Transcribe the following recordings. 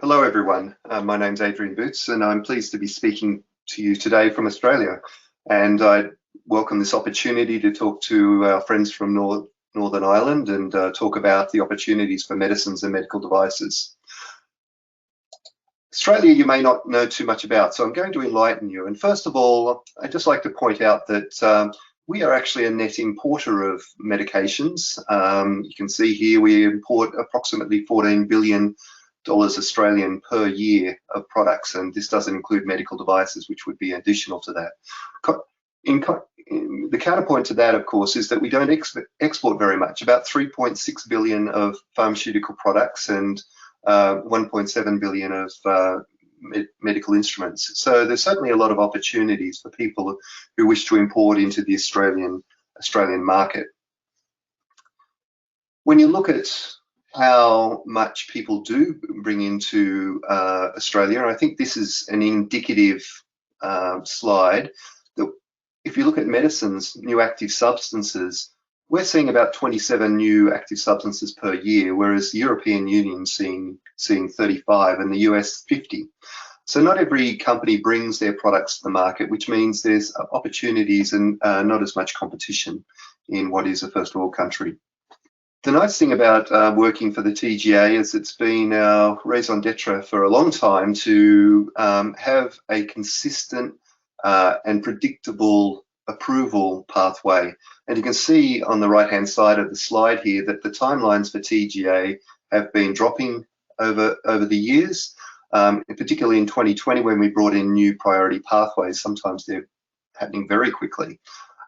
Hello everyone, my name's Adrian Boots and I'm pleased to be speaking to you today from Australia, and I welcome this opportunity to talk to our friends from Northern Ireland and talk about the opportunities for medicines and medical devices. Australia you may not know too much about, so I'm going to enlighten you. And first of all, I'd just like to point out that we are actually a net importer of medications. You can see here we import approximately 14 billion Australian per year of products, and this doesn't include medical devices, which would be additional to that. The counterpoint to that, of course, is that we don't export very much, about 3.6 billion of pharmaceutical products and 1.7 billion of medical instruments. So there's certainly a lot of opportunities for people who wish to import into the Australian market. When you look at how much people do bring into Australia, I think this is an indicative slide. That if you look at medicines, new active substances, we're seeing about 27 new active substances per year, whereas the European Union seeing 35 and the US 50. So not every company brings their products to the market, which means there's opportunities and not as much competition in what is a first world country. The nice thing about working for the TGA is it's been our raison d'etre for a long time to have a consistent and predictable approval pathway. And you can see on the right-hand side of the slide here that the timelines for TGA have been dropping over the years, particularly in 2020 when we brought in new priority pathways. Sometimes they're happening very quickly.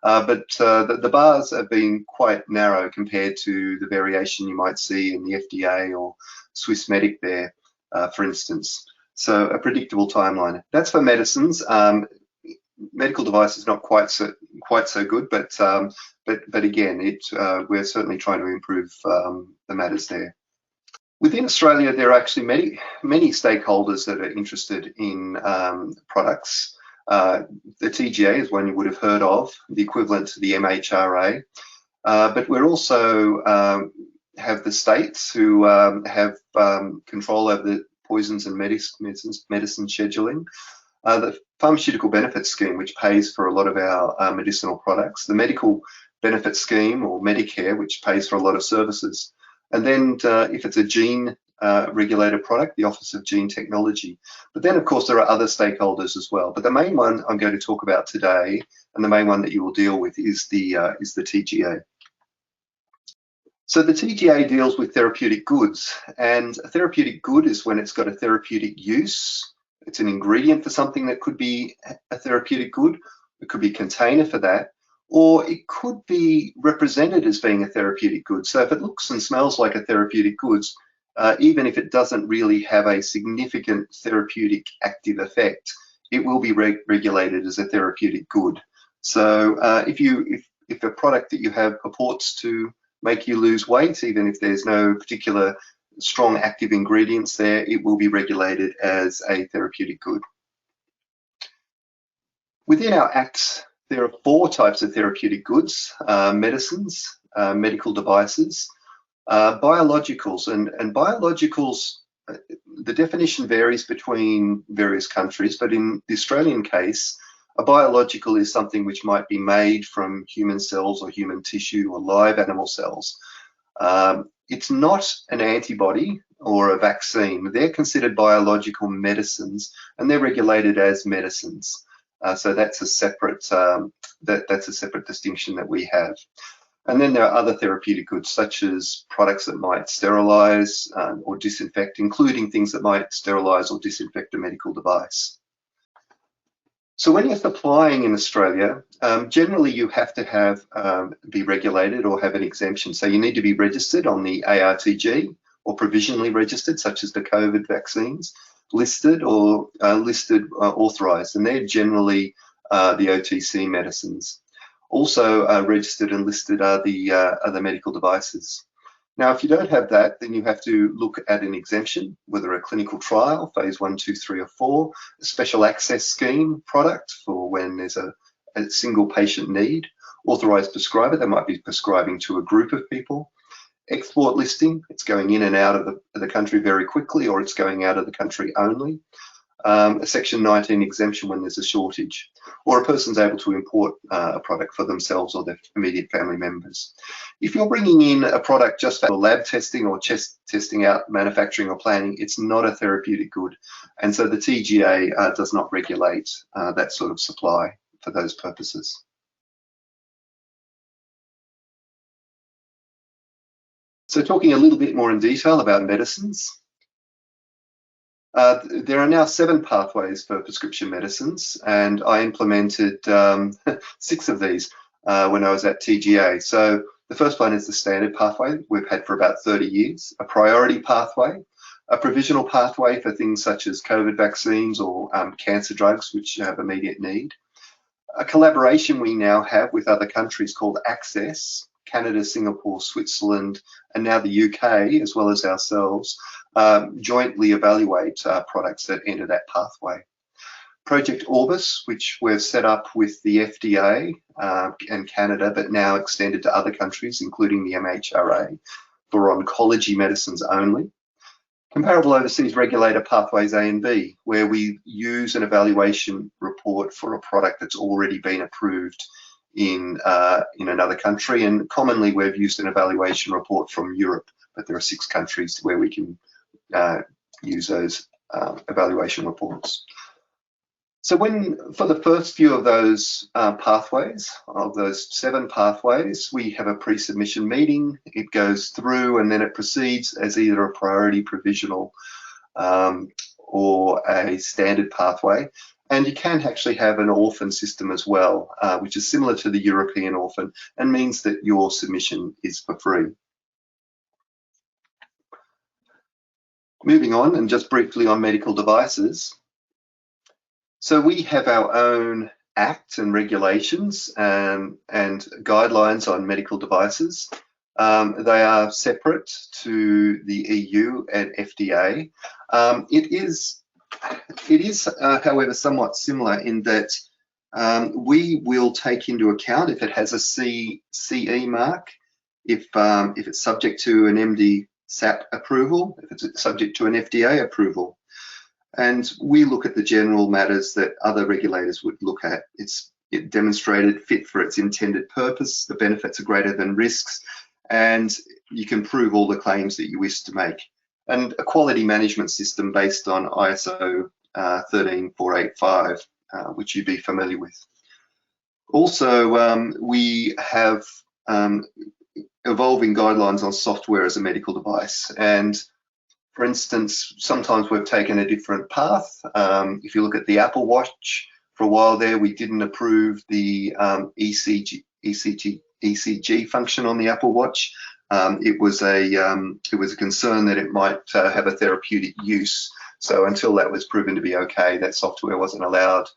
But the bars have been quite narrow compared to the variation you might see in the FDA or Swissmedic there, for instance. So a predictable timeline. That's for medicines. Medical devices not quite so good, but again, we're certainly trying to improve the matters there. Within Australia, there are actually many stakeholders that are interested in products. The TGA is one you would have heard of, the equivalent to the MHRA, but we're also have the states who have control over the poisons and medicine scheduling, the Pharmaceutical Benefits Scheme, which pays for a lot of our medicinal products, the Medical Benefits Scheme or Medicare, which pays for a lot of services, and then if it's a gene regulated product, the Office of Gene Technology. But then, of course, there are other stakeholders as well. But the main one I'm going to talk about today, and the main one that you will deal with, is the TGA. So the TGA deals with therapeutic goods, and a therapeutic good is when it's got a therapeutic use. It's an ingredient for something that could be a therapeutic good. It could be a container for that, or it could be represented as being a therapeutic good. So if it looks and smells like a therapeutic goods, even if it doesn't really have a significant therapeutic active effect, it will be regulated as a therapeutic good. So if a product that you have purports to make you lose weight, even if there's no particular strong active ingredients there, it will be regulated as a therapeutic good. Within our Acts, there are 4 types of therapeutic goods: medicines, medical devices, biologicals, and biologicals, the definition varies between various countries, but in the Australian case, a biological is something which might be made from human cells or human tissue or live animal cells. It's not an antibody or a vaccine. They're considered biological medicines, and they're regulated as medicines. So that's a separate distinction that we have. And then there are other therapeutic goods, such as products that might sterilize or disinfect, including things that might sterilize or disinfect a medical device. So when you're supplying in Australia, generally you have to be regulated or have an exemption. So you need to be registered on the ARTG or provisionally registered, such as the COVID vaccines, listed or authorized, and they're generally the OTC medicines. Also registered and listed are the other medical devices. Now, if you don't have that, then you have to look at an exemption, whether a clinical trial, phase 1, 2, 3, or 4, a special access scheme product for when there's a single patient need, authorized prescriber that might be prescribing to a group of people, export listing, it's going in and out of the country very quickly, or it's going out of the country only. A Section 19 exemption when there's a shortage, or a person's able to import a product for themselves or their immediate family members. If you're bringing in a product just for lab testing or just testing out manufacturing or planning, it's not a therapeutic good. And so the TGA does not regulate that sort of supply for those purposes. So talking a little bit more in detail about medicines. There are now 7 pathways for prescription medicines, and I implemented 6 of these when I was at TGA. So the first one is the standard pathway we've had for about 30 years, a priority pathway, a provisional pathway for things such as COVID vaccines or cancer drugs which have immediate need, a collaboration we now have with other countries called Access, Canada, Singapore, Switzerland, and now the UK, as well as ourselves, jointly evaluate products that enter that pathway. Project Orbis, which we've set up with the FDA and Canada, but now extended to other countries, including the MHRA, for oncology medicines only. Comparable overseas regulator pathways A and B, where we use an evaluation report for a product that's already been approved in another country, and commonly we've used an evaluation report from Europe, but there are 6 countries where we can use those evaluation reports. So for the first few of those pathways, of those 7 pathways, we have a pre-submission meeting. It goes through and then it proceeds as either a priority, provisional, or a standard pathway. And you can actually have an orphan system as well, which is similar to the European orphan and means that your submission is for free. Moving on, and just briefly on medical devices. So we have our own act and regulations and guidelines on medical devices. They are separate to the EU and FDA. It is, however, somewhat similar in that we will take into account if it has a CE mark, if it's subject to an MDSAP approval, if it's subject to an FDA approval. And we look at the general matters that other regulators would look at. It demonstrated fit for its intended purpose, the benefits are greater than risks, and you can prove all the claims that you wish to make. And a quality management system based on ISO 13485, which you'd be familiar with. Also, we have evolving guidelines on software as a medical device. And for instance, sometimes we've taken a different path. If you look at the Apple Watch, for a while there, we didn't approve the ECG function on the Apple Watch. It was a concern that it might have a therapeutic use. So until that was proven to be okay, that software wasn't allowed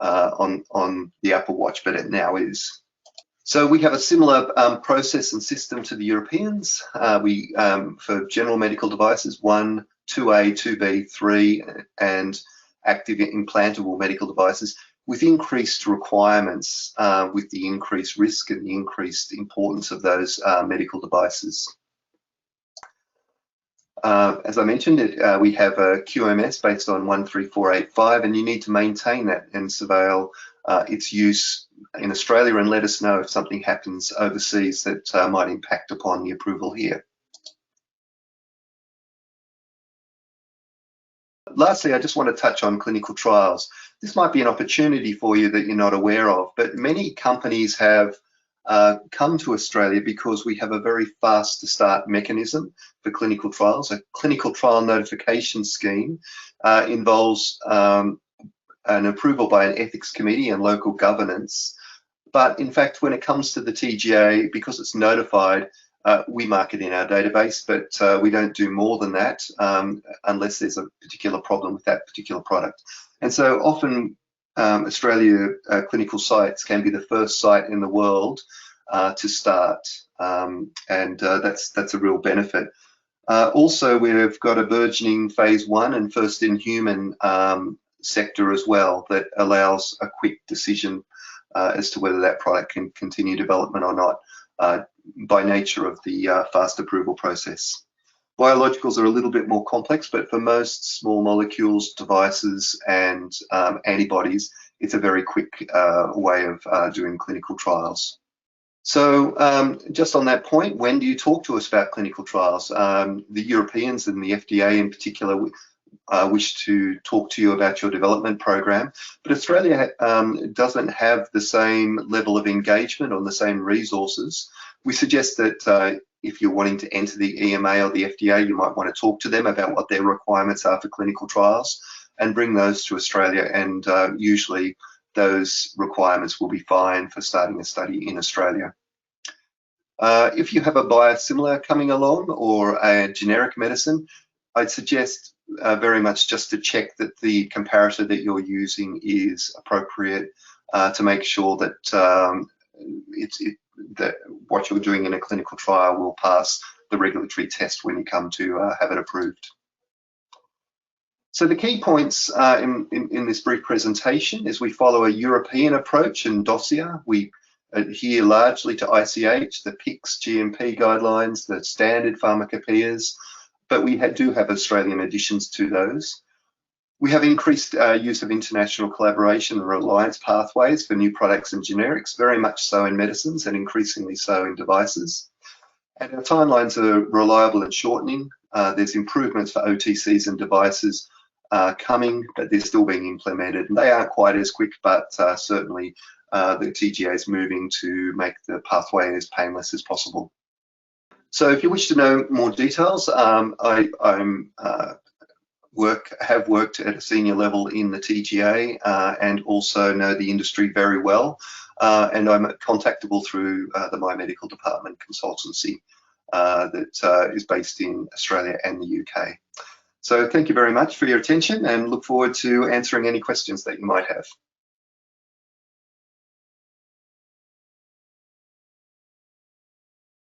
on the Apple Watch, but it now is. So we have a similar process and system to the Europeans. For general medical devices, 1, 2A, 2B, 3, and active implantable medical devices with increased requirements, with the increased risk and the increased importance of those medical devices. As I mentioned, we have a QMS based on 13485, and you need to maintain that and surveil its use in Australia and let us know if something happens overseas that might impact upon the approval here. Lastly, I just want to touch on clinical trials. This might be an opportunity for you that you're not aware of, but many companies have come to Australia because we have a very fast to start mechanism for clinical trials. A clinical trial notification scheme involves an approval by an ethics committee and local governance. But in fact, when it comes to the TGA, because it's notified, we mark it in our database, but we don't do more than that unless there's a particular problem with that particular product. And so often Australia clinical sites can be the first site in the world to start, and that's a real benefit. Also, we've got a burgeoning phase 1 and first in human sector as well that allows a quick decision as to whether that product can continue development or not. by nature of the fast approval process. Biologicals are a little bit more complex, but for most small molecules, devices, and antibodies, it's a very quick way of doing clinical trials. So just on that point, when do you talk to us about clinical trials? The Europeans and the FDA in particular wish to talk to you about your development program, but Australia doesn't have the same level of engagement or the same resources. We suggest that if you're wanting to enter the EMA or the FDA, you might want to talk to them about what their requirements are for clinical trials and bring those to Australia, and usually those requirements will be fine for starting a study in Australia. If you have a biosimilar coming along or a generic medicine, I'd suggest very much just to check that the comparator that you're using is appropriate to make sure that that what you're doing in a clinical trial will pass the regulatory test when you come to have it approved. So the key points in this brief presentation is we follow a European approach and dossier. We adhere largely to ICH, the PICS GMP guidelines, the standard pharmacopoeias, but we do have Australian additions to those. We have increased use of international collaboration and reliance pathways for new products and generics, very much so in medicines and increasingly so in devices. And our timelines are reliable and shortening. There's improvements for OTCs and devices coming, but they're still being implemented. And they aren't quite as quick, but certainly the TGA is moving to make the pathway as painless as possible. So if you wish to know more details, I have worked at a senior level in the TGA and also know the industry very well. And I'm contactable through the My Medical Department consultancy that is based in Australia and the UK. So thank you very much for your attention and look forward to answering any questions that you might have.